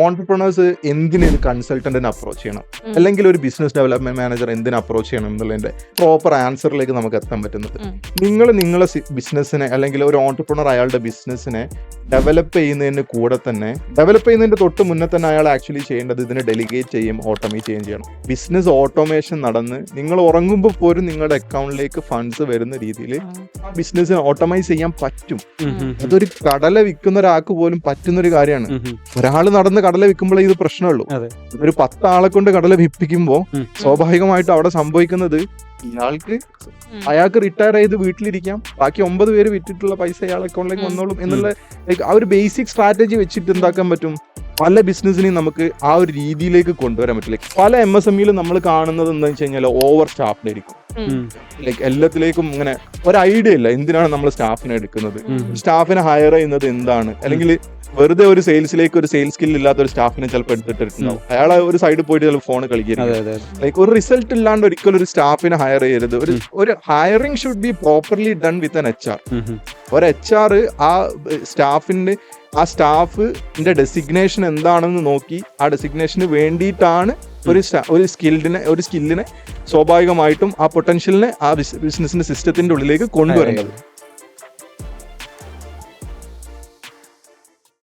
Entrepreneurs എന്തിന് കൺസൾട്ടന്റിനെ approach ചെയ്യണം, അല്ലെങ്കിൽ ഒരു ബിസിനസ് ഡെവലപ്മെന്റ് മാനേജർ എന്തിനു അപ്രോച്ച് ചെയ്യണം എന്നുള്ളതിന്റെ പ്രോപ്പർ ആൻസറിലേക്ക് നമുക്ക് എത്താൻ പറ്റുന്നത്. നിങ്ങളെ ബിസിനസ്സിനെ അല്ലെങ്കിൽ ഒരു ഓൺടർപ്രണർ അയാളുടെ ബിസിനസ്സിനെ ഡെവലപ്പ് ചെയ്യുന്നതിന് കൂടെ തന്നെ, ഡെവലപ്പ് ചെയ്യുന്നതിന്റെ തൊട്ട് മുന്നേ തന്നെ അയാൾ ആക്ച്വലി ചെയ്യേണ്ടത് ഇതിനെ ഡെലിഗേറ്റ് ചെയ്യും, ഓട്ടോമേറ്റ് ചെയ്യുകയും ചെയ്യണം. ബിസിനസ് ഓട്ടോമേഷൻ നടന്ന് നിങ്ങൾ ഉറങ്ങുമ്പോൾ പോലും നിങ്ങളുടെ അക്കൗണ്ടിലേക്ക് ഫണ്ട്സ് വരുന്ന രീതിയിൽ ആ ബിസിനസ്സിനെ ഓട്ടോമൈസ് ചെയ്യാൻ പറ്റും. അതൊരു കടല വിൽക്കുന്ന ഒരാൾക്ക് പോലും പറ്റുന്ന ഒരു കാര്യമാണ്. ഒരാൾ നടന്ന് കടല വിൽക്കുമ്പോഴേ ഇത് പ്രശ്നമുള്ളൂ. ഒരു 10 ആളെ കൊണ്ട് കടല വിൽപ്പിക്കുമ്പോൾ സ്വാഭാവികമായിട്ടും അവിടെ സംഭവിക്കുന്നത് അയാൾക്ക് റിട്ടയർ ചെയ്ത് വീട്ടിലിരിക്കാം, ബാക്കി 9 പേര് വിറ്റിട്ടുള്ള പൈസ അയാൾ അക്കൗണ്ടിലേക്ക് വന്നോളും എന്നുള്ള ആ ഒരു ബേസിക് സ്ട്രാറ്റജി വെച്ചിട്ട് എന്താക്കാൻ പറ്റും, പല ബിസിനസ്സിനെയും നമുക്ക് ആ ഒരു രീതിയിലേക്ക് കൊണ്ടുവരാൻ പറ്റില്ല. പല MSMEയിലും നമ്മൾ കാണുന്നത് എന്താ വെച്ച് കഴിഞ്ഞാൽ ഓവർ സ്റ്റാഫ്ഡ് ആയിരിക്കും. ലൈക്ക് എല്ലാത്തിലേക്കും ഇങ്ങനെ ഒരു ഐഡിയ ഇല്ല എന്തിനാണ് നമ്മൾ സ്റ്റാഫിനെ എടുക്കുന്നത്, സ്റ്റാഫിനെ ഹയർ ചെയ്യുന്നത് എന്താണ്, അല്ലെങ്കിൽ വെറുതെ ഒരു സെയിൽസിലേക്ക് ഒരു സെയിൽസ് സ്കിൽ ഇല്ലാത്ത ഒരു സ്റ്റാഫിനെ ചിലപ്പോൾ എടുത്തിട്ടുണ്ടാവും. അയാളെ ഒരു സൈഡിൽ പോയിട്ട് ചിലപ്പോൾ ഫോൺ കളിക്കുന്നത്. ലൈക്ക് ഒരു റിസൾട്ട് ഇല്ലാണ്ട് ഒരിക്കലും ഒരു സ്റ്റാഫിനെ ഹയർ ചെയ്യരുത്. ഒരു hiring should be properly done with an HR. ഒരു HR ആ സ്റ്റാഫിന്റെ ഡെസിഗ്നേഷൻ എന്താണെന്ന് നോക്കി ആ ഡെസിഗ്നേഷന് വേണ്ടിയിട്ടാണ് ഒരു സ്കില്ലിനെ സ്വാഭാവികമായിട്ടും ആ പൊട്ടൻഷ്യലിനെ ആ ബിസിനസിന്റെ സിസ്റ്റത്തിന്റെ ഉള്ളിലേക്ക് കൊണ്ടുവരേണ്ടത്.